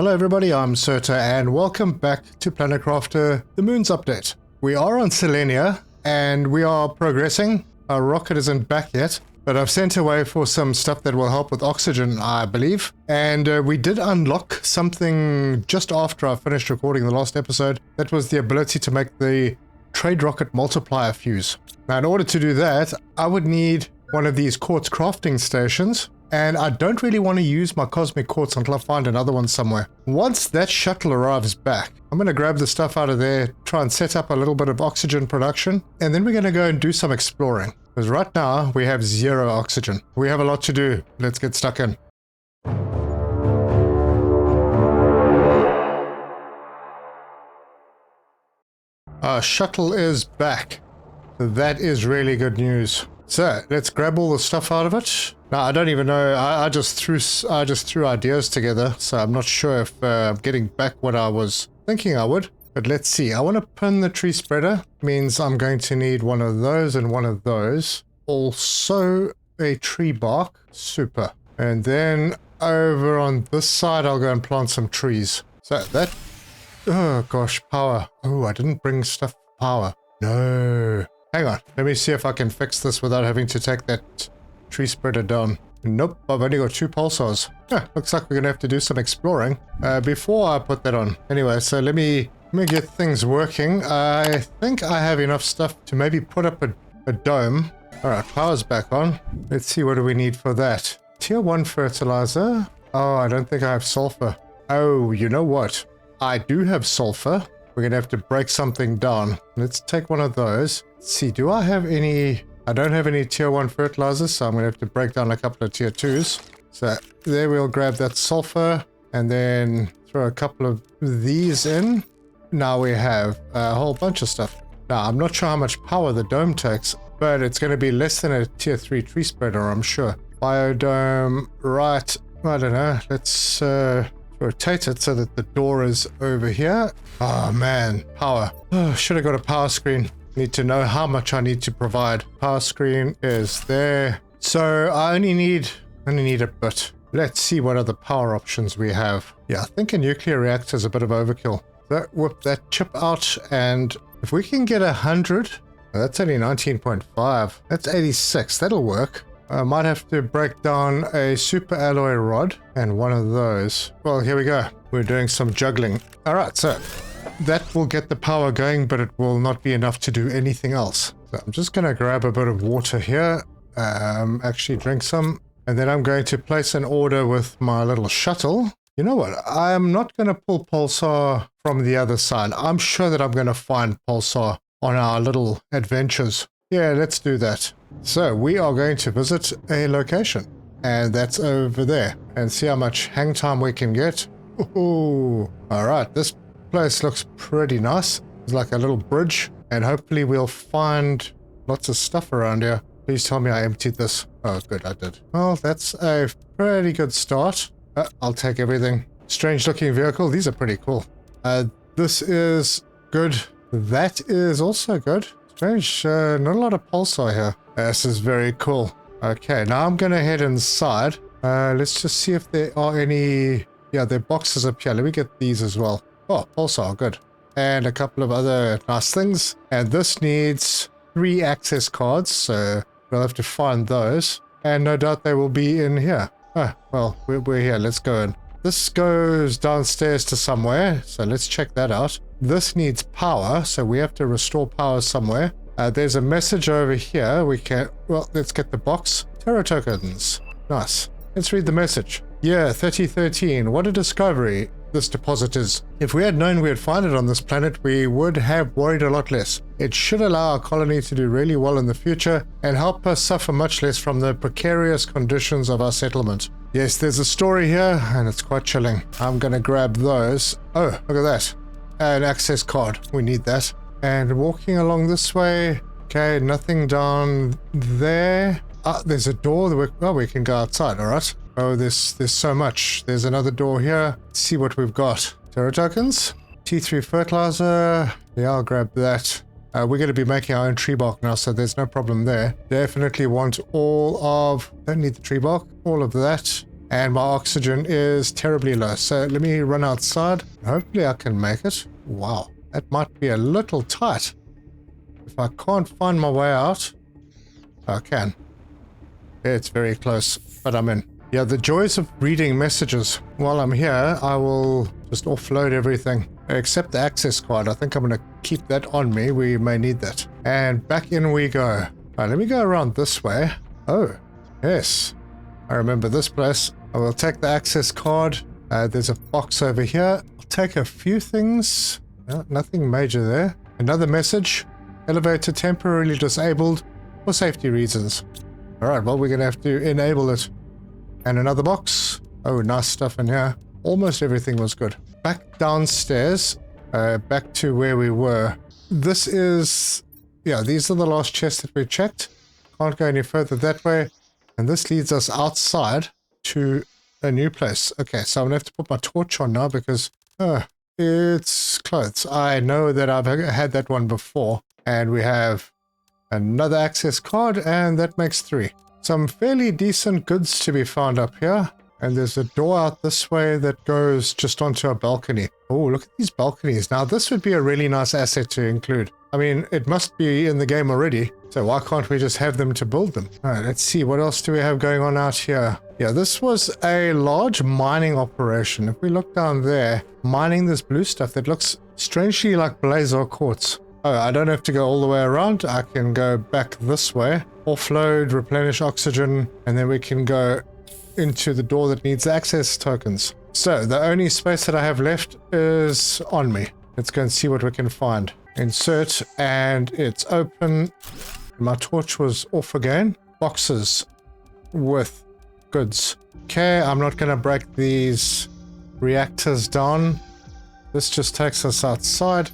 Hello everybody, I'm Serta and welcome back to Planet Crafter, the Moon's update. We are on Selenea and we are progressing. Our rocket isn't back yet, but I've sent away for some stuff that will help with oxygen, I believe. And we did unlock something just after I finished recording the last episode. That was the ability to make the trade rocket multiplier fuse. Now in order to do that, I would need one of these quartz crafting stations. And I don't really want to use my cosmic quartz until I find another one somewhere. Once that shuttle arrives back, I'm going to grab the stuff out of there, try and set up a little bit of oxygen production, and then we're going to go and do some exploring. Because right now, we have 0 oxygen. We have a lot to do. Let's get stuck in. Our shuttle is back. That is really good news. So, let's grab all the stuff out of it. Now, I don't even know, I just threw ideas together, so I'm not sure if I'm getting back what I was thinking I would. But let's see, I want to pin the tree spreader, means I'm going to need one of those and one of those. Also, a tree bark, super. And then over on this side, I'll go and plant some trees. So that, oh gosh, power. Oh, I didn't bring stuff for power. No. Hang on, let me see if I can fix this without having to take that tree spreader down. Nope, I've only got 2 pulsars. Looks like we're gonna have to do some exploring before I put that on. Anyway, so let me get things working. I think I have enough stuff to maybe put up a dome. All right, power's back on. Let's see, what do we need for that? Tier 1 fertilizer. Oh, I don't think I have sulfur. Oh, you know what? I do have sulfur. We're gonna have to break something down. Let's take one of those. Let's see, do I have any... I don't have any tier 1 fertilizers, so I'm going to have to break down a couple of tier 2s. So there we'll grab that sulfur and then throw a couple of these in. Now we have a whole bunch of stuff. Now I'm not sure how much power the dome takes, but it's going to be less than a tier 3 tree spreader, I'm sure. Biodome, right, I don't know, let's rotate it so that the door is over here. Oh man, power. Oh, should have got a power screen. Need to know how much I need to provide. Power screen is there. So I only need a bit. Let's see what other power options we have. Yeah, I think a nuclear reactor is a bit of overkill. So whip that chip out, and if we can get 100, that's only 19.5. That's 86. That'll work. I might have to break down a super alloy rod and one of those. Well, here we go. We're doing some juggling. All right, so that will get the power going, but it will not be enough to do anything else. So I'm just going to grab a bit of water here, actually drink some, and then I'm going to place an order with my little shuttle. You know what? I'm not going to pull Pulsar from the other side. I'm sure that I'm going to find Pulsar on our little adventures. Yeah, let's do that. So we are going to visit a location, and that's over there, and see how much hang time we can get. Ooh. All right, this place looks pretty nice. It's like a little bridge, and hopefully we'll find lots of stuff around here. Please tell me I emptied this. Oh, good, I did. Well, that's a pretty good start. I'll take everything. Strange looking vehicle. These are pretty cool. This is good. That is also good. Strange, not a lot of pulsar here. This is very cool. Okay, now I'm gonna head inside. Let's just see if there are any... Yeah, there are boxes up here. Let me get these as well. Oh, pulsar, good. And a couple of other nice things. And this needs 3 access cards, so we'll have to find those. And no doubt they will be in here. Oh, well, we're here. Let's go in. This goes downstairs to somewhere, so let's check that out. This needs power, so we have to restore power somewhere. There's a message over here. We can... Well, let's get the box. Terra tokens. Nice. Let's read the message. Yeah, 3013. What a discovery this deposit is. If we had known we'd find it on this planet, we would have worried a lot less. It should allow our colony to do really well in the future and help us suffer much less from the precarious conditions of our settlement. Yes, there's a story here, and it's quite chilling. I'm gonna grab those. Oh, look at that. An access card. We need that. And walking along this way. Okay, nothing down there. Ah, there's a door. We can go outside, all right? Oh, there's so much. There's another door here. Let's see what we've got. Terra tokens. T3 fertilizer. Yeah, I'll grab that. We're going to be making our own tree bark now, so there's no problem there. Definitely want all of... Don't need the tree bark. All of that. And my oxygen is terribly low. So let me run outside. Hopefully I can make it. Wow, that might be a little tight. If I can't find my way out, I can. It's very close, but I'm in. Yeah, the joys of reading messages. While I'm here, I will just offload everything except the access card. I think I'm going to keep that on me. We may need that. And back in we go. All right, let me go around this way. Oh, yes. I remember this place. I will take the access card. There's a box over here. I'll take a few things. No, nothing major there. Another message. Elevator temporarily disabled for safety reasons. All right, well, we're going to have to enable it. And another box. Oh, nice stuff in here. Almost everything was good. Back downstairs. Back to where we were. This is... Yeah, these are the last chests that we checked. Can't go any further that way. And this leads us outside to a new place. Okay, so I'm going to have to put my torch on now because it's clothes. I know that I've had that one before. And we have another access card, and that makes 3. Some fairly decent goods to be found up here. And there's a door out this way that goes just onto a balcony. Oh, look at these balconies. Now, this would be a really nice asset to include. I mean, it must be in the game already. So why can't we just have them to build them? All right, let's see. What else do we have going on out here? Yeah, this was a large mining operation. If we look down there, mining this blue stuff that looks strangely like blazer quartz. Oh, I don't have to go all the way around. I can go back this way. Offload, replenish oxygen, and then we can go into the door that needs access tokens. So the only space that I have left is on me. Let's go and see what we can find. Insert, and it's open. My torch was off again. Boxes with goods. Okay, I'm not going to break these reactors down. This just takes us outside.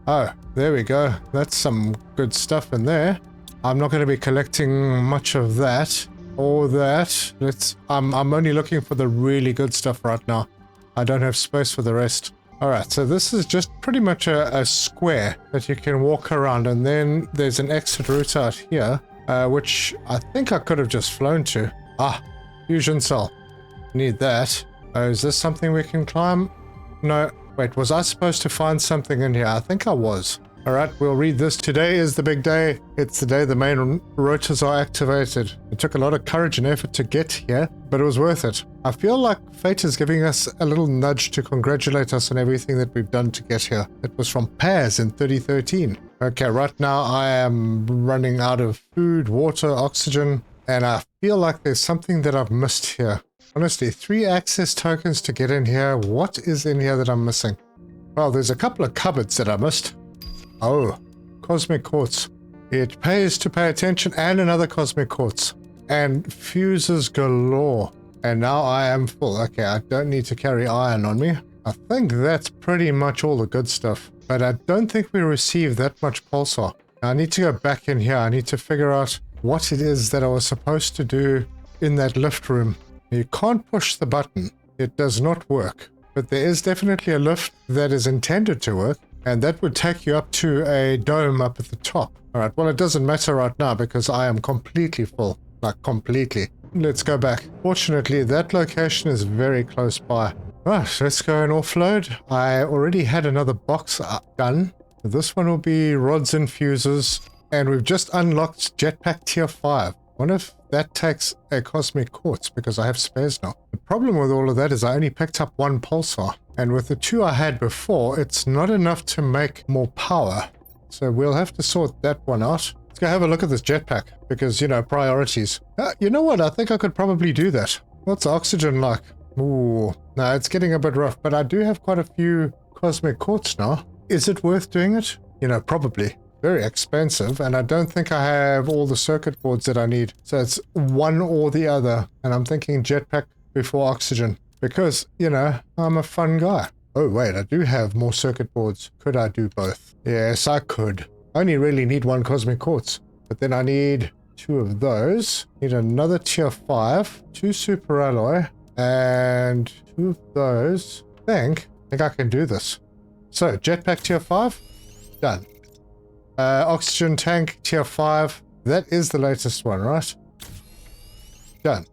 Oh, there we go. That's some good stuff in there. I'm not going to be collecting much of that or that. I'm only looking for the really good stuff right now. I don't have space for the rest. All right, so this is just pretty much a square that you can walk around, and then there's an exit route out here, which I think I could have just flown to. Ah, fusion cell. Need that. Oh, is this something we can climb? No. Wait, was I supposed to find something in here? I think I was. All right, we'll read this. Today is the big day. It's the day the main rotors are activated. It took a lot of courage and effort to get here, but it was worth it. I feel like fate is giving us a little nudge to congratulate us on everything that we've done to get here. It was from Paz in 2013. Okay, right now I am running out of food, water, oxygen, and I feel like there's something that I've missed here. Honestly, 3 access tokens to get in here. What is in here that I'm missing? Well, there's a couple of cupboards that I missed. Oh, cosmic quartz. It pays to pay attention, and another cosmic quartz. And fuses galore. And now I am full. Okay, I don't need to carry iron on me. I think that's pretty much all the good stuff. But I don't think we received that much pulsar. I need to go back in here. I need to figure out what it is that I was supposed to do in that lift room. You can't push the button. It does not work. But there is definitely a lift that is intended to work. And that would take you up to a dome up at the top. All right, well, it doesn't matter right now because I am completely full. Like, completely. Let's go back. Fortunately, that location is very close by. Right, let's go and offload. I already had another box done. This one will be rods and fuses. And we've just unlocked jetpack tier 5. What if that takes a cosmic quartz because I have spares now? The problem with all of that is I only picked up 1 pulsar. And with the 2 I had before, it's not enough to make more power. So we'll have to sort that one out. Let's go have a look at this jetpack because, you know, priorities. You know what? I think I could probably do that. What's oxygen like? Ooh, no, it's getting a bit rough, but I do have quite a few cosmic quartz now. Is it worth doing it? You know, probably. Very expensive, and I don't think I have all the circuit boards that I need. So it's one or the other, and I'm thinking jetpack before oxygen. Because, you know, I'm a fun guy. Oh, wait, I do have more circuit boards. Could I do both? Yes, I could. I only really need 1 cosmic quartz. But then I need 2 of those. Need another tier 5, 2 super alloy, and 2 of those. I think I can do this. So, jetpack tier 5, done. Oxygen tank tier 5. That is the latest one, right? Done.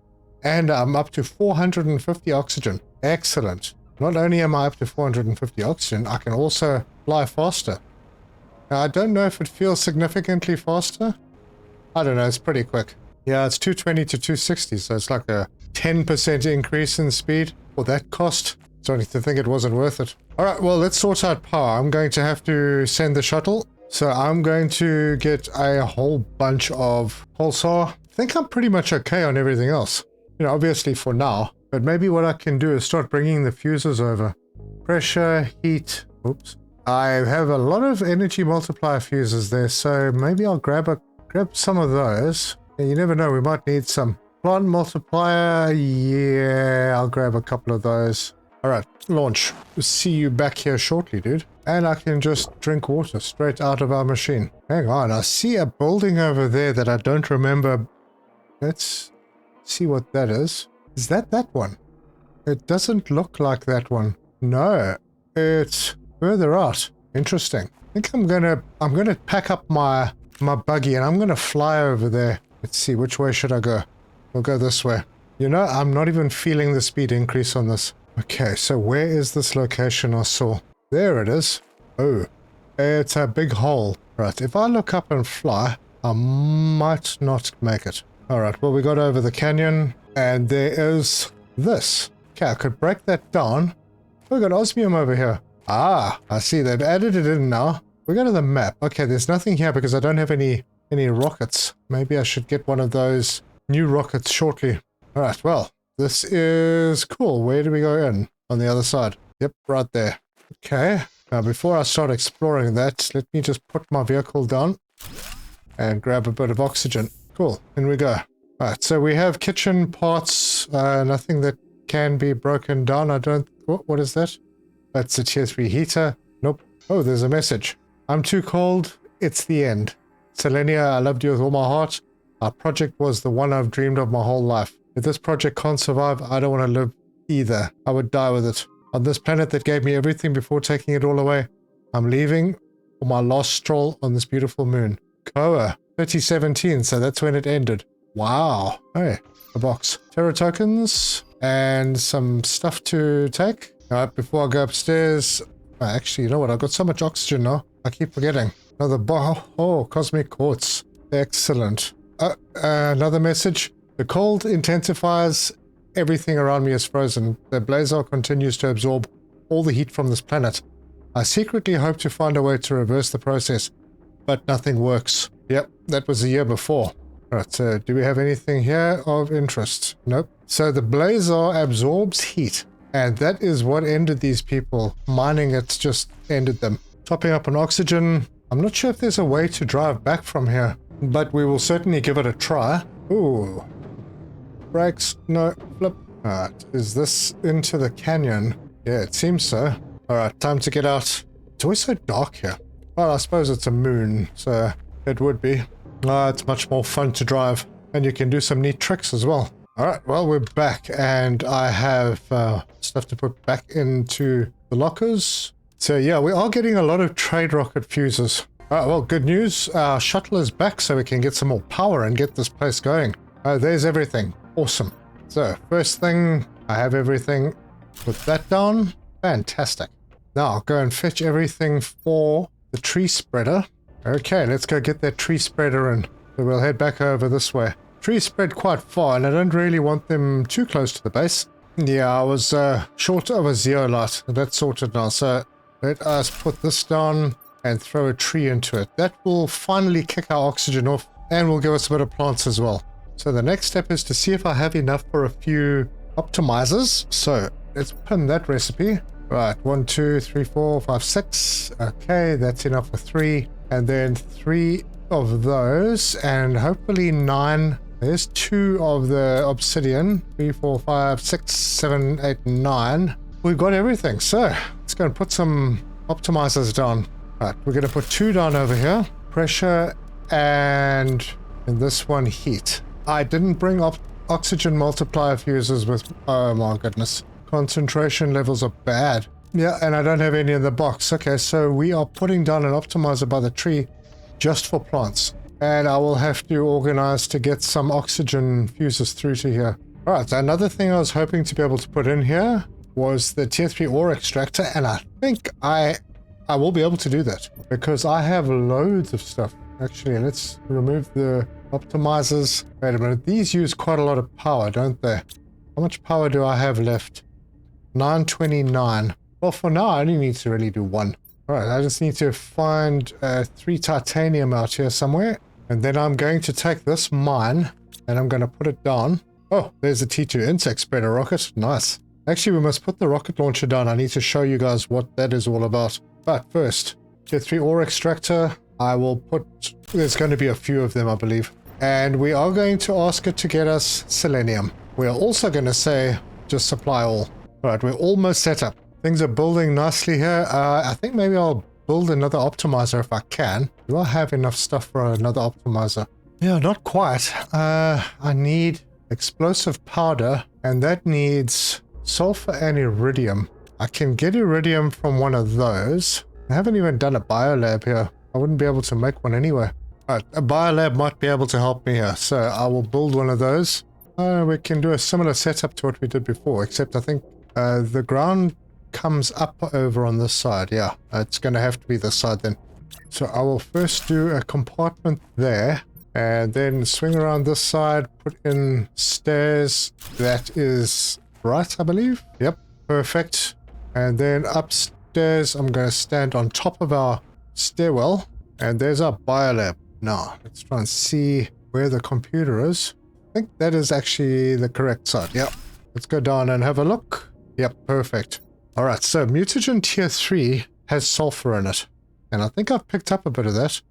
And I'm up to 450 oxygen. Excellent. Not only am I up to 450 oxygen, I can also fly faster. Now, I don't know if it feels significantly faster. I don't know, it's pretty quick. Yeah, it's 220 to 260, so it's like a 10% increase in speed. For that cost, starting to think it wasn't worth it. Alright, well, let's sort out power. I'm going to have to send the shuttle. So I'm going to get a whole bunch of pulsar. I think I'm pretty much okay on everything else. You know, obviously for now. But maybe what I can do is start bringing the fuses over. Pressure, heat. Oops. I have a lot of energy multiplier fuses there, so maybe I'll grab some of those. And you never know, we might need some. Plant multiplier, yeah, I'll grab a couple of those. Alright, launch. See you back here shortly, dude. And I can just drink water straight out of our machine. Hang on, I see a building over there that I don't remember. Let's see what that is. Is that one? It doesn't look like that one. No, it's further out. Interesting. I think I'm gonna pack up my buggy and I'm gonna fly over there. Let's see, which way should I go? We'll go this way. You know, I'm not even feeling the speed increase on this. Okay, so where is this location I saw? There it is. Oh, it's a big hole. Right, if I look up and fly, I might not make it. Alright, well, we got over the canyon, and there is this. Okay, I could break that down. Oh, we got osmium over here. Ah, I see, they've added it in now. We go to the map. Okay, there's nothing here because I don't have any rockets. Maybe I should get one of those new rockets shortly. Alright, well, this is cool. Where do we go in? On the other side. Yep, right there. Okay, now before I start exploring that, let me just put my vehicle down and grab a bit of oxygen. Cool, in we go. Alright, so we have kitchen parts, nothing that can be broken down. I don't... What is that? That's a tier 3 heater. Nope. Oh, there's a message. I'm too cold. It's the end. Selenea, I loved you with all my heart. Our project was the one I've dreamed of my whole life. If this project can't survive, I don't want to live either. I would die with it. On this planet that gave me everything before taking it all away, I'm leaving for my last stroll on this beautiful moon. Koa, 2017, so that's when it ended. Wow. Hey, a box. Terra tokens and some stuff to take. Alright, before I go upstairs... actually, you know what? I've got so much oxygen now. I keep forgetting. Another bar. Oh, cosmic quartz. Excellent. Another message. The cold intensifies. Everything around me is frozen. The blazer continues to absorb all the heat from this planet. I secretly hope to find a way to reverse the process, but nothing works. Yep, that was the year before. Alright, so do we have anything here of interest? Nope. So the blazer absorbs heat, and that is what ended these people. Mining it just ended them. Topping up on oxygen. I'm not sure if there's a way to drive back from here, but we will certainly give it a try. Ooh. Brakes, no, flip. Alright, is this into the canyon? Yeah, it seems so. Alright, time to get out. It's always so dark here. Well, I suppose it's a moon, so it would be. It's much more fun to drive, and you can do some neat tricks as well. Alright, well, we're back, and I have stuff to put back into the lockers. So yeah, we are getting a lot of trade rocket fuses. Alright, well, good news. Our shuttle is back, so we can get some more power and get this place going. There's everything. Awesome. So, first thing, I have everything. Put that down. Fantastic. Now, I'll go and fetch everything for the tree spreader. Okay, let's go get that tree spreader in. So we'll head back over this way. Trees spread quite far, and I don't really want them too close to the base. Yeah, I was short of a zeolite. That's sorted now. So, let us put this down and throw a tree into it. That will finally kick our oxygen off, and will give us a bit of plants as well. So the next step is to see if I have enough for a few optimizers. So let's pin that recipe. Right, 1, 2, 3, 4, 5, 6. Okay, that's enough for 3. And then 3 of those, and hopefully 9. There's 2 of the obsidian. 3, 4, 5, 6, 7, 8, 9. We've got everything. So let's go and put some optimizers down. Right, we're going to put 2 down over here. Pressure and in this one heat. I didn't bring up oxygen multiplier fuses with... Oh my goodness. Concentration levels are bad. Yeah, and I don't have any in the box. Okay, so we are putting down an optimizer by the tree just for plants. And I will have to organize to get some oxygen fuses through to here. Alright, so another thing I was hoping to be able to put in here was the tier 3 ore extractor, and I think I will be able to do that because I have loads of stuff. Actually, let's remove the optimizers. Wait a minute, these use quite a lot of power, don't they? How much power do I have left? 929. Well, for now, I only need to really do one. Alright, I just need to find 3 titanium out here somewhere, and then I'm going to take this mine and I'm going to put it down. Oh, there's a T2 insect spreader rocket. Nice. Actually, we must put the rocket launcher down. I need to show you guys what that is all about. But first, tier 3 ore extractor. I will put... There's going to be a few of them, I believe. And we are going to ask it to get us selenium. We are also going to say, just supply all. Alright, we're almost set up. Things are building nicely here. I think maybe I'll build another optimizer if I can. Do I have enough stuff for another optimizer? Yeah, not quite. I need explosive powder, and that needs sulfur and iridium. I can get iridium from one of those. I haven't even done a biolab here. I wouldn't be able to make one anyway. Alright, a biolab might be able to help me here, so I will build one of those. We can do a similar setup to what we did before, except I think the ground comes up over on this side. Yeah, it's going to have to be this side then. So I will first do a compartment there, and then swing around this side, put in stairs. That is right, I believe. Yep, perfect. And then upstairs, I'm going to stand on top of our stairwell, and there's our biolab. Now, let's try and see where the computer is. I think that is actually the correct side. Yep. Let's go down and have a look. Yep, perfect. Alright, so mutagen tier 3 has sulfur in it. And I think I've picked up a bit of that.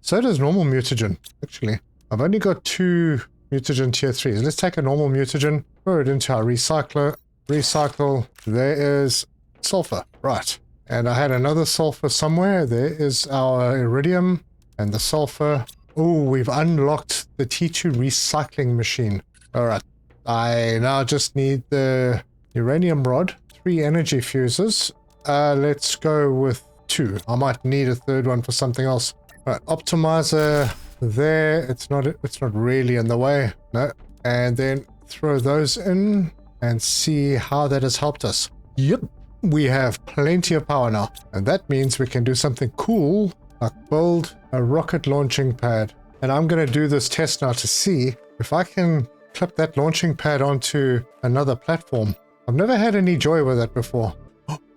So does normal mutagen, actually. I've only got 2 mutagen tier 3s. Let's take a normal mutagen, throw it into our recycler. Recycle. There is sulfur. Right. And I had another sulfur somewhere. There is our iridium and the sulfur. Oh, we've unlocked the T2 recycling machine. Alright. I now just need the uranium rod, 3 energy fuses. Let's go with 2. I might need a third one for something else. Right, optimizer there. It's not really in the way. No. And then throw those in and see how that has helped us. Yep. We have plenty of power now. And that means we can do something cool, like build a rocket launching pad. And I'm going to do this test now to see if I can clip that launching pad onto another platform. I've never had any joy with that before.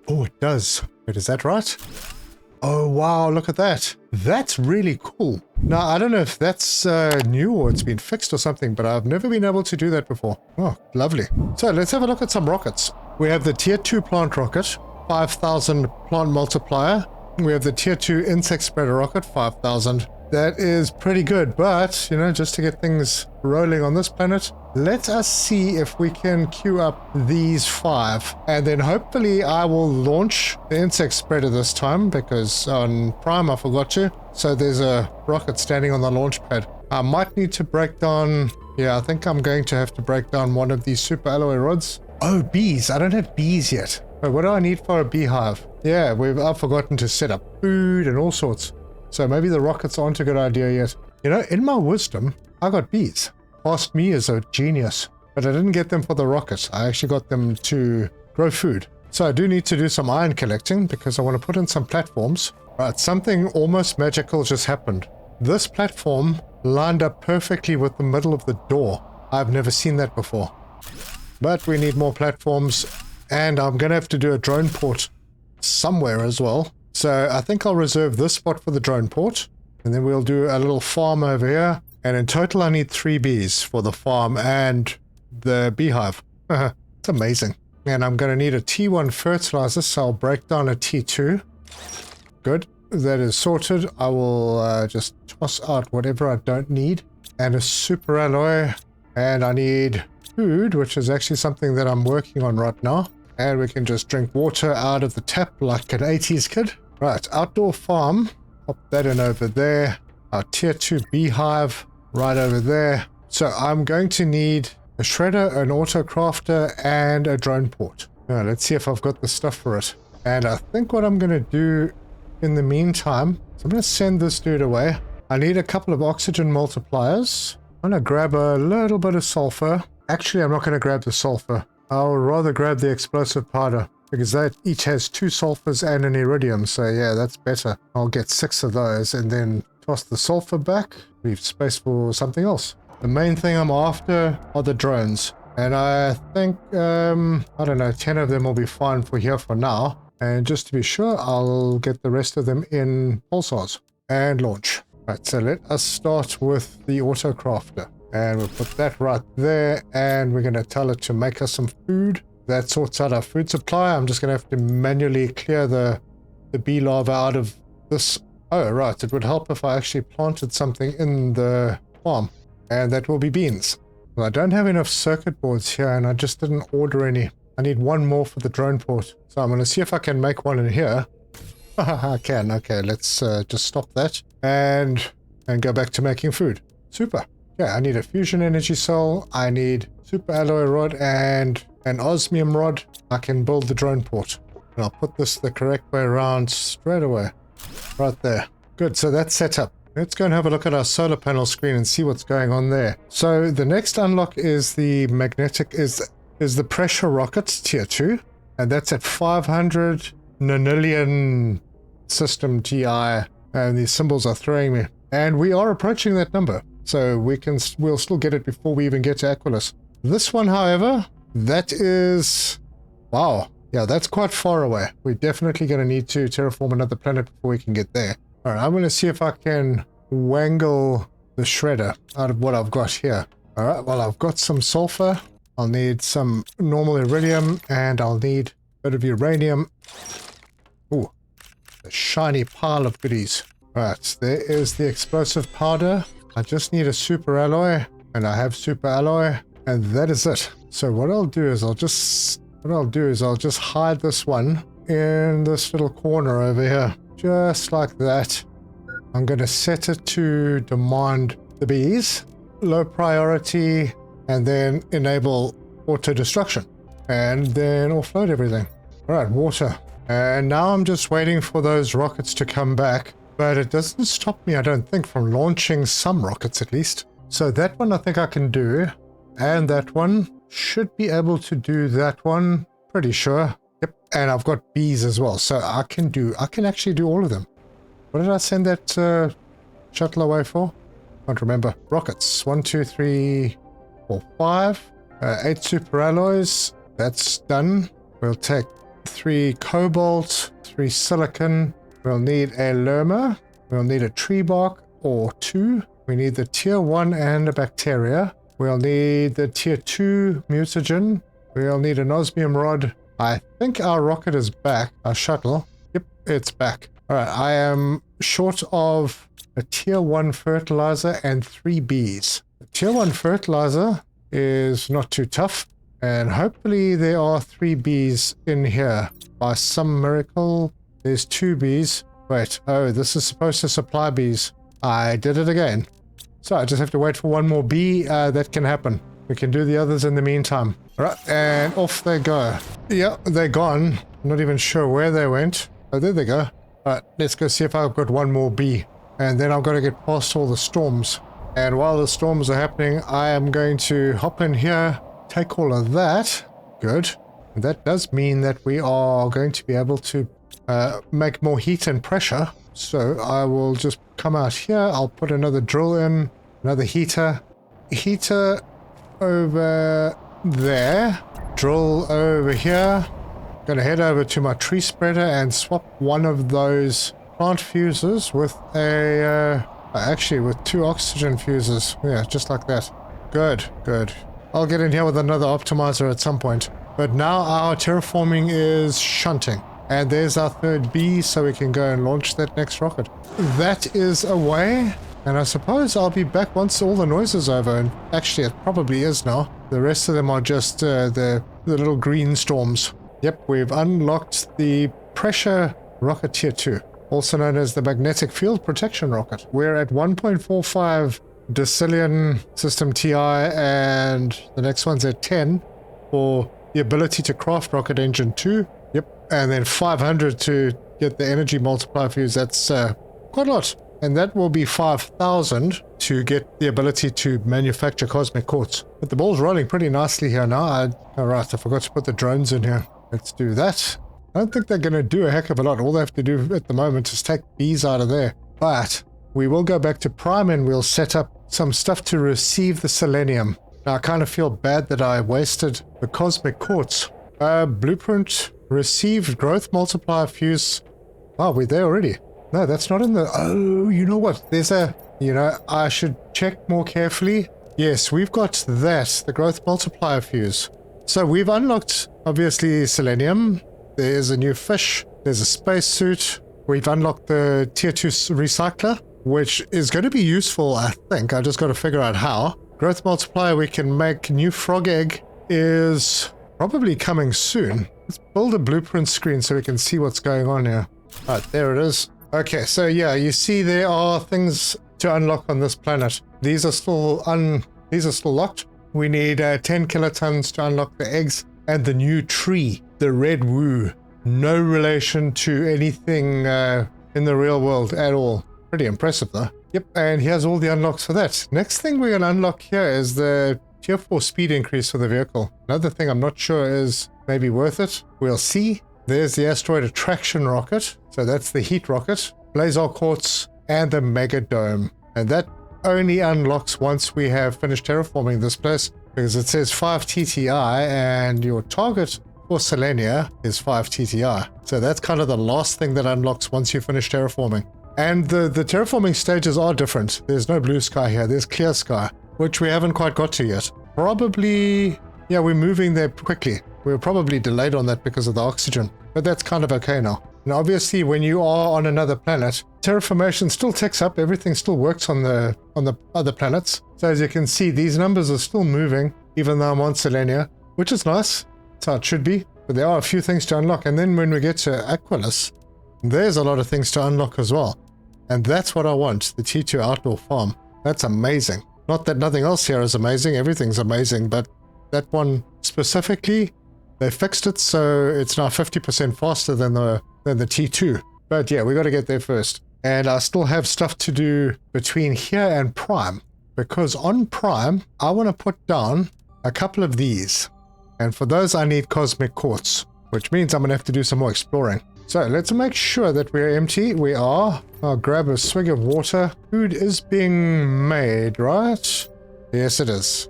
Oh, it does. Wait, is that right? Oh, wow, look at that. That's really cool. Now, I don't know if that's new or it's been fixed or something, but I've never been able to do that before. Oh, lovely. So let's have a look at some rockets. We have the tier 2 plant rocket, 5,000 plant multiplier. We have the tier 2 insect spreader rocket, 5,000. That is pretty good, but, you know, just to get things rolling on this planet, let us see if we can queue up these 5. And then hopefully I will launch the insect spreader this time, because on Prime I forgot to. So there's a rocket standing on the launch pad. I might need to break down... Yeah, I think I'm going to have to break down one of these super alloy rods. Oh, bees. I don't have bees yet. Wait, what do I need for a beehive? Yeah, I've forgotten to set up food and all sorts. So maybe the rockets aren't a good idea yet. You know, in my wisdom, I got bees. Past me is a genius. But I didn't get them for the rockets. I actually got them to grow food. So I do need to do some iron collecting because I want to put in some platforms. Right, something almost magical just happened. This platform lined up perfectly with the middle of the door. I've never seen that before. But we need more platforms. And I'm going to have to do a drone port somewhere as well. So I think I'll reserve this spot for the drone port, and then we'll do a little farm over here. And in total, I need 3 bees for the farm and the beehive. It's amazing. And I'm going to need a T1 fertilizer, so I'll break down a T2. Good. That is sorted. I will just toss out whatever I don't need. And a super alloy. And I need food, which is actually something that I'm working on right now. And we can just drink water out of the tap like an 80s kid. Right, outdoor farm. Pop that in over there. Our tier 2 beehive right over there. So I'm going to need a shredder, an auto crafter, and a drone port. Now, let's see if I've got the stuff for it. And I think what I'm going to do in the meantime, so I'm going to send this dude away. I need a couple of oxygen multipliers. I'm going to grab a little bit of sulfur. Actually, I'm not going to grab the sulfur. I'll rather grab the explosive powder, because that each has 2 sulfurs and an iridium, so yeah, that's better. I'll get 6 of those and then toss the sulfur back, leave space for something else. The main thing I'm after are the drones, and I think, I don't know, 10 of them will be fine for here for now, and just to be sure, I'll get the rest of them in pulsars and launch. Right, so let us start with the autocrafter, and we'll put that right there, and we're going to tell it to make us some food. That sorts out our food supply. I'm just going to have to manually clear the bee larva out of this. Oh, right. It would help if I actually planted something in the farm. And that will be beans. Well, I don't have enough circuit boards here, and I just didn't order any. I need 1 more for the drone port. So I'm going to see if I can make one in here. I can. Okay, let's just stop that. And go back to making food. Super. Yeah, I need a fusion energy cell. I need super alloy rod and an osmium rod. I can build the drone port. And I'll put this the correct way around straight away. Right there. Good, so that's set up. Let's go and have a look at our solar panel screen and see what's going on there. So the next unlock is the magnetic, is the pressure rocket tier 2. And that's at 500 nonillion system GI. And these symbols are throwing me. And we are approaching that number. So we'll still get it before we even get to Aquilus. This one, however, that is, wow. Yeah, that's quite far away. We're definitely going to need to terraform another planet before we can get there. All right, I'm going to see if I can wangle the shredder out of what I've got here. All right, well, I've got some sulfur. I'll need some normal iridium, and I'll need a bit of uranium. Ooh, a shiny pile of goodies. All right, there is the explosive powder. I just need a super alloy, and I have super alloy, and that is it. So what I'll do is I'll just hide this one in this little corner over here, just like that. I'm going to set it to demand the bees, low priority, and then enable auto destruction, and then offload everything. All right, water. And now I'm just waiting for those rockets to come back. But it doesn't stop me, I don't think, from launching some rockets at least. So that one I think I can do. And that one should be able to do that one. Pretty sure. Yep. And I've got bees as well. So I can actually do all of them. What did I send that shuttle away for? Can't remember. Rockets. 1, 2, 3, 4, 5. 8 super alloys. That's done. We'll take 3 cobalt, 3 silicon. We'll need a lerma, we'll need a tree bark or 2, we need the tier 1 and a bacteria, we'll need the tier 2 mutagen, we'll need an osmium rod. I think our rocket is back, our shuttle. Yep, it's back. Alright, I am short of a tier 1 fertilizer and 3 bees. The tier 1 fertilizer is not too tough, and hopefully there are 3 bees in here. By some miracle, there's 2 bees. Wait, oh, this is supposed to supply bees. I did it again. So I just have to wait for 1 more bee. That can happen. We can do the others in the meantime. All right, and off they go. Yeah, they're gone. I'm not even sure where they went. Oh, there they go. All right, let's go see if I've got 1 more bee. And then I've got to get past all the storms. And while the storms are happening, I am going to hop in here, take all of that. Good. And that does mean that we are going to be able to make more heat and pressure. So I will just come out here. I'll put another drill in, another heater over there, drill over here. Gonna head over to my tree spreader and swap one of those plant fuses with actually with 2 oxygen fuses. Yeah, just like that. Good. I'll get in here with another optimizer at some point. But now our terraforming is shunting. And there's our 3rd bee, so we can go and launch that next rocket. That is away, and I suppose I'll be back once all the noise is over, and actually it probably is now. The rest of them are just the little green storms. Yep, we've unlocked the pressure rocket tier 2, also known as the magnetic field protection rocket. We're at 1.45 decillion system TI, and the next one's at 10 for the ability to craft rocket engine 2. Yep, and then 500 to get the energy multiplier fuse. That's quite a lot. and that will be 5,000 to get the ability to manufacture cosmic quartz. But the ball's rolling pretty nicely here now. Alright, I forgot to put the drones in here. Let's do that. I don't think they're going to do a heck of a lot. All they have to do at the moment is take bees out of there. But we will go back to Prime and we'll set up some stuff to receive the selenium. Now, I kind of feel bad that I wasted the cosmic quartz. Blueprint, received, growth multiplier fuse. Oh, we're there already. No, that's not in the... Oh, you know what? There's a... You know, I should check more carefully. Yes, we've got that, the growth multiplier fuse. So we've unlocked, obviously, selenium. There's a new fish. There's a spacesuit. We've unlocked the tier 2 recycler, which is going to be useful, I think. I just got to figure out how. Growth multiplier, we can make new frog egg, is probably coming soon. Let's build a blueprint screen so we can see what's going on here. Right, there it is. Okay, so yeah, you see there are things to unlock on this planet. These are still locked. We need 10 kilotons to unlock the eggs and the new tree, the red woo. No relation to anything in the real world at all. Pretty impressive though. Yep, and here's all the unlocks for that. Next thing we're going to unlock here is the tier 4 speed increase for the vehicle. Another thing I'm not sure is maybe worth it. We'll see. There's the asteroid attraction rocket. So that's the heat rocket, blazar quartz, and the mega dome. And that only unlocks once we have finished terraforming this place, because it says 5 TTI and your target for Selenea is 5 TTI. So that's kind of the last thing that unlocks once you finish terraforming. And the terraforming stages are different. There's no blue sky here. There's clear sky, which we haven't quite got to yet. Probably, yeah, we're moving there quickly. We were probably delayed on that because of the oxygen, but that's kind of okay now. And obviously, when you are on another planet, terraformation still ticks up. Everything still works on the other planets. So as you can see, these numbers are still moving, even though I'm on Selenea, which is nice. That's how it should be. But there are a few things to unlock. And then when we get to Aquilus, there's a lot of things to unlock as well. And that's what I want, the T2 outdoor farm. That's amazing. Not that nothing else here is amazing. Everything's amazing. But that one specifically, they fixed it so it's now 50% faster than the T2. But yeah, we got to get there first. And I still have stuff to do between here and Prime, because on Prime, I want to put down a couple of these. And for those, I need cosmic quartz, which means I'm going to have to do some more exploring. So let's make sure that we're empty. We are. I'll grab a swig of water. Food is being made, right? Yes, it is.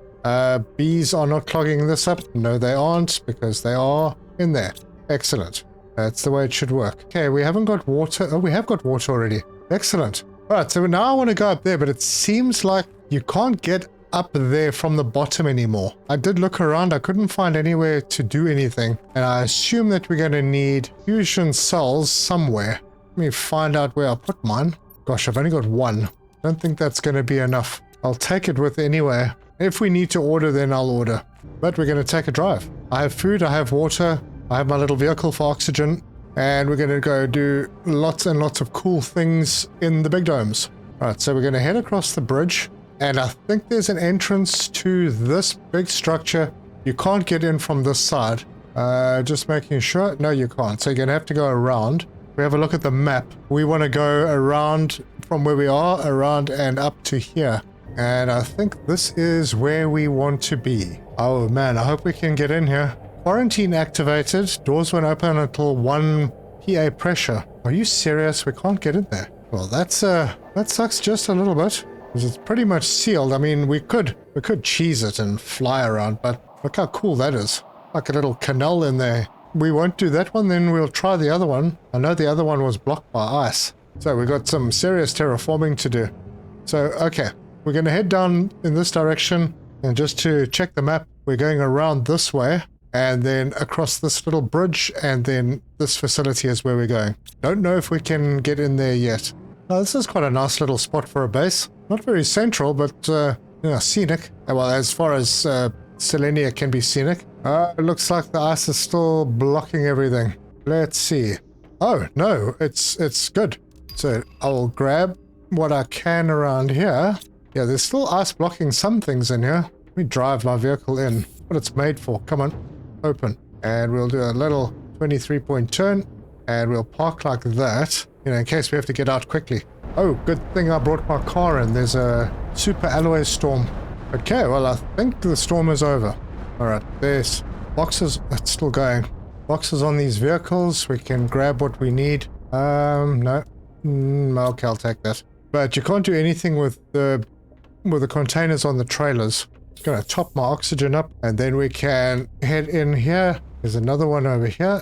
Bees are not clogging this up. No, they aren't, because they are in there. Excellent. That's the way it should work. Okay, we haven't got water. Oh, we have got water already. Excellent. All right, so now I want to go up there, but it seems like you can't get up there from the bottom anymore. I did look around. I couldn't find anywhere to do anything, and I assume that we're going to need fusion cells somewhere. Let me find out where I'll put mine. Gosh, I've only got one. I don't think that's going to be enough. I'll take it with anyway. If we need to order, then I'll order. But we're going to take a drive. I have food, I have water, I have my little vehicle for oxygen, and we're going to go do lots and lots of cool things in the big domes. All right, so we're going to head across the bridge, and I think there's an entrance to this big structure. You can't get in from this side. Just making sure. No, you can't. So you're going to have to go around. We have a look at the map. We want to go around from where we are, around and up to here. And I think this is where we want to be. Oh man, I hope we can get in here. Quarantine activated. Doors won't open until 1 PA pressure. Are you serious? We can't get in there. Well, that sucks just a little bit, because it's pretty much sealed. I mean, we could cheese it and fly around, but look how cool that is. Like a little canal in there. We won't do that one, then we'll try the other one. I know the other one was blocked by ice. So we've got some serious terraforming to do. So, okay. We're going to head down in this direction, and just to check the map, we're going around this way, and then across this little bridge, and then this facility is where we're going. Don't know if we can get in there yet. Now, this is quite a nice little spot for a base. Not very central, but scenic. Well, as far as Selenea can be scenic. It looks like the ice is still blocking everything. Let's see. Oh, no, it's good. So I'll grab what I can around here. Yeah, there's still ice blocking some things in here. Let me drive my vehicle in. What it's made for. Come on. Open. And we'll do a little 23-point turn. And we'll park like that, in case we have to get out quickly. Oh, good thing I brought my car in. There's a super alloy storm. Okay, well, I think the storm is over. Alright, there's boxes. It's still going. Boxes on these vehicles. We can grab what we need. No. Okay, I'll take that. But you can't do anything with the containers on the trailers. I'm gonna top my oxygen up, and then we can head in here. There's another one over here.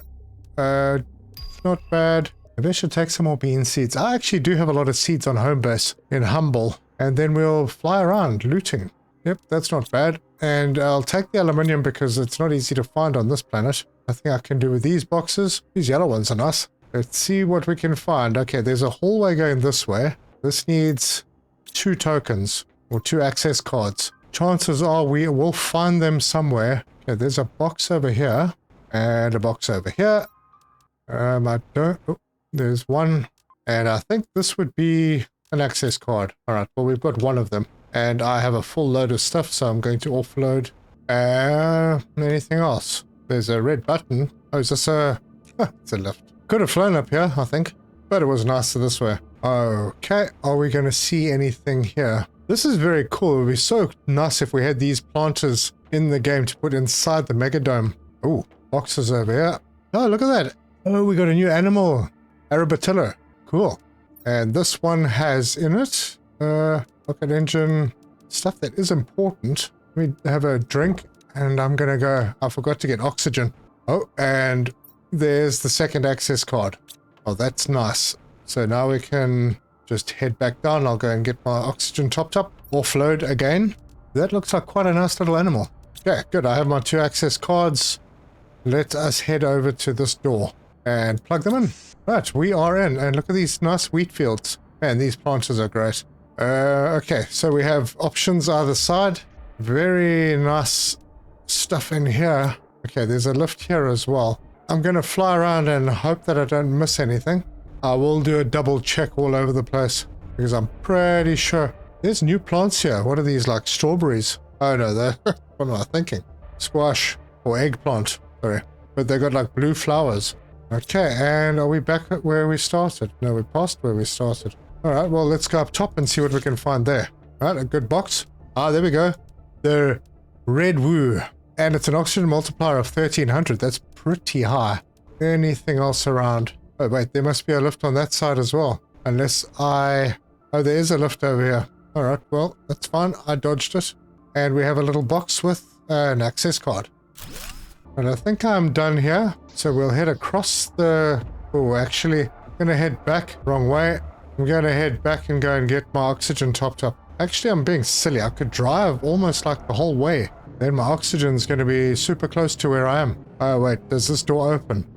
Not bad. Maybe I should take some more bean seeds. I actually do have a lot of seeds on home base in Humble. And then we'll fly around looting. Yep, that's not bad. And I'll take the aluminium because it's not easy to find on this planet. Nothing I can do with these boxes. These yellow ones are nice. Let's see what we can find. Okay, there's a hallway going this way. This needs 2 tokens or 2 access cards. Chances are we will find them somewhere. Okay, there's a box over here and a box over here. I don't... Oh, there's one. And I think this would be an access card. Alright, well, we've got one of them. And I have a full load of stuff, so I'm going to offload. Anything else? There's a red button. Oh, is this a... it's a lift. Could have flown up here, I think. But it was nicer this way. Okay, are we going to see anything here? This is very cool. It would be so nice if we had these planters in the game to put inside the Megadome. Oh, boxes over here. Oh, look at that. Oh, we got a new animal. Arabatello. Cool. And this one has in it, rocket engine, stuff that is important. Let me have a drink, and I'm going to go. I forgot to get oxygen. Oh, and there's the second access card. Oh, that's nice. So now we can just head back down. I'll go and get my oxygen topped up. Offload again. That looks like quite a nice little animal. Okay, good. I have my 2 access cards. Let us head over to this door and plug them in. Right, we are in. And look at these nice wheat fields. Man, these planters are great. Okay, so we have options either side. Very nice stuff in here. Okay, there's a lift here as well. I'm going to fly around and hope that I don't miss anything. I will do a double check all over the place because I'm pretty sure. There's new plants here. What are these, like strawberries? Oh no, what am I thinking? Squash or eggplant, sorry. But they got like blue flowers. Okay, and are we back at where we started? No, we're past where we started. Alright, well, let's go up top and see what we can find there. Alright, a good box. Ah, there we go. The red woo. And it's an oxygen multiplier of 1300. That's pretty high. Anything else around? Oh, wait, there must be a lift on that side as well. Unless I... Oh, there is a lift over here. Alright, well, that's fine. I dodged it. And we have a little box with an access card. And I think I'm done here. So we'll head across the... Oh, actually, I'm going to head back. Wrong way. I'm going to head back and go and get my oxygen topped up. Actually, I'm being silly. I could drive almost like the whole way. Then my oxygen's going to be super close to where I am. Oh, wait. Does this door open?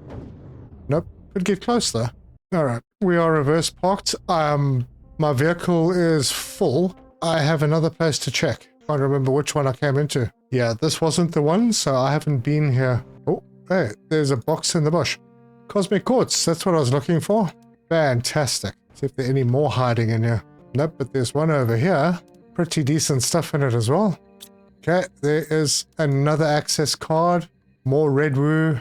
Nope. Could get close, though. Alright. We are reverse parked. My vehicle is full. I have another place to check. Can't remember which one I came into. Yeah, this wasn't the one, so I haven't been here. Oh, hey. There's a box in the bush. Cosmic quartz. That's what I was looking for. Fantastic. See if there are any more hiding in here. Nope, but there's one over here. Pretty decent stuff in it as well. Okay, there is another access card. More red woo.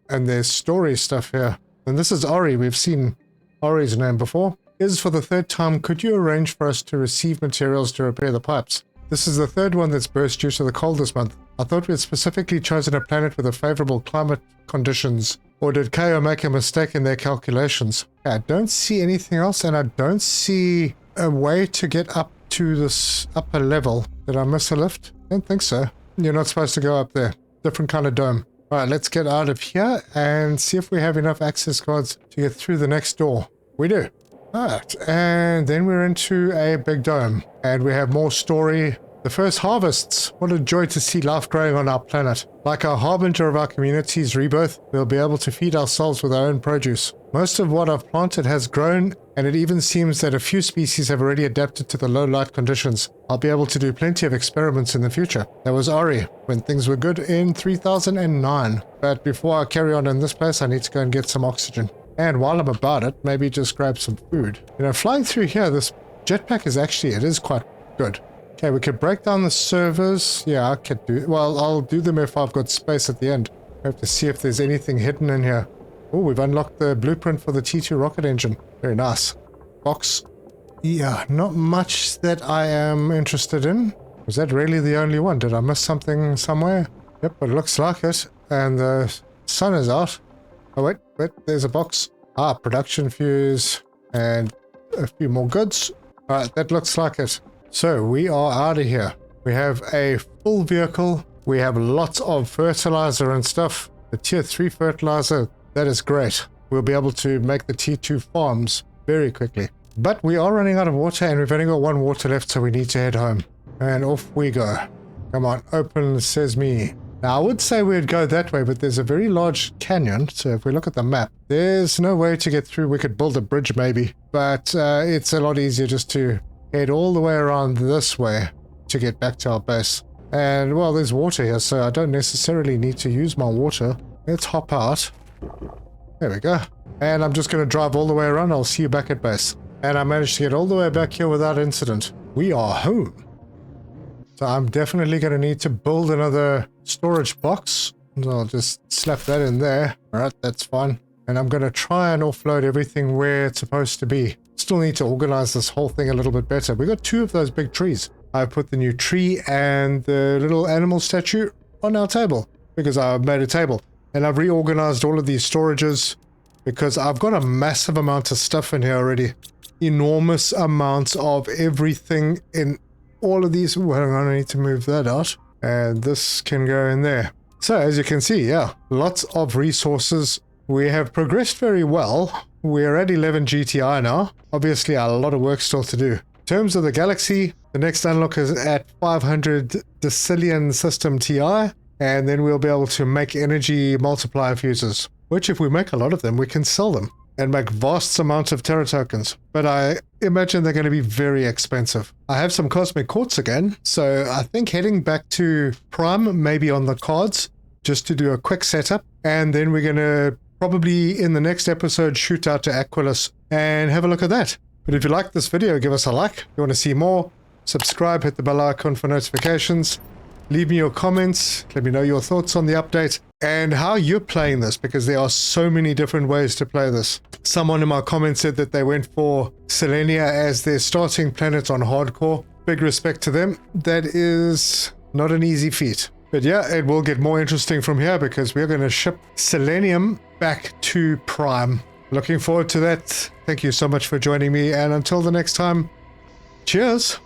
And there's story stuff here. And this is Ori. We've seen Ori's name before. Is for the 3rd time, could you arrange for us to receive materials to repair the pipes? This is the 3rd one that's burst due to the cold this month. I thought we had specifically chosen a planet with a favorable climate conditions. Or did KO make a mistake in their calculations? I don't see anything else, and I don't see a way to get up to this upper level. Did I miss a lift? I don't think so. You're not supposed to go up there. Different kind of dome. Alright, let's get out of here and see if we have enough access cards to get through the next door. We do. Alright, and then we're into a big dome. And we have more story. The first harvests. What a joy to see life growing on our planet. Like our harbinger of our community's rebirth, we'll be able to feed ourselves with our own produce. Most of what I've planted has grown, and it even seems that a few species have already adapted to the low light conditions. I'll be able to do plenty of experiments in the future. That was Ori, when things were good in 3009. But before I carry on in this place, I need to go and get some oxygen. And while I'm about it, maybe just grab some food. You know, flying through here, this jetpack is actually, it is quite good. Okay, we could break down the servers. Yeah, I could do... Well, I'll do them if I've got space at the end. I have to see if there's anything hidden in here. Oh, we've unlocked the blueprint for the T2 rocket engine. Very nice. Box. Yeah, not much that I am interested in. Was that really the only one? Did I miss something somewhere? Yep, it looks like it. And the sun is out. Oh, wait, there's a box. Ah, production fuse and a few more goods. All right, that looks like it. So we are out of here. We have a full vehicle. We have lots of fertilizer and stuff. The tier 3 fertilizer, that is great. We'll be able to make the tier 2 farms very quickly. But we are running out of water and we've only got 1 water left, so we need to head home. And off we go. Come on, open sesame. Now I would say we'd go that way, but there's a very large canyon. So if we look at the map, there's no way to get through. We could build a bridge maybe, but it's a lot easier just to head all the way around this way to get back to our base. And well, there's water here, so I don't necessarily need to use my water. Let's hop out. There we go. And I'm just going to drive all the way around. I'll see you back at base. And I managed to get all the way back here without incident. We are home. So I'm definitely going to need to build another storage box. So I'll just slap that in there. All right, that's fine. And I'm going to try and offload everything where it's supposed to be. Still need to organize this whole thing a little bit better. We got 2 of those big trees. I put the new tree and the little animal statue on our table because I made a table. And I've reorganized all of these storages because I've got a massive amount of stuff in here already. Enormous amounts of everything in all of these. Well, I need to move that out. And this can go in there. So as you can see, yeah, lots of resources. We have progressed very well. We're at 11 GTI now. Obviously, a lot of work still to do. In terms of the galaxy, the next unlock is at 500 decillion system TI. And then we'll be able to make energy multiplier fuses, which if we make a lot of them, we can sell them and make vast amounts of Terra tokens. But I imagine they're going to be very expensive. I have some cosmic quartz again, so I think heading back to Prime may be on the cards just to do a quick setup. And then we're going to probably in the next episode shoot out to Aquilus and have a look at that. But if you like this video, give us a like. If you want to see more, subscribe, hit the bell icon for notifications. Leave me your comments, let me know your thoughts on the update and how you're playing this, because there are so many different ways to play this. Someone in my comments said that they went for Selenea as their starting planet on hardcore. Big respect to them. That is not an easy feat. But yeah, it will get more interesting from here because we're going to ship Selenium back to Prime. Looking forward to that. Thank you so much for joining me, and until the next time, cheers!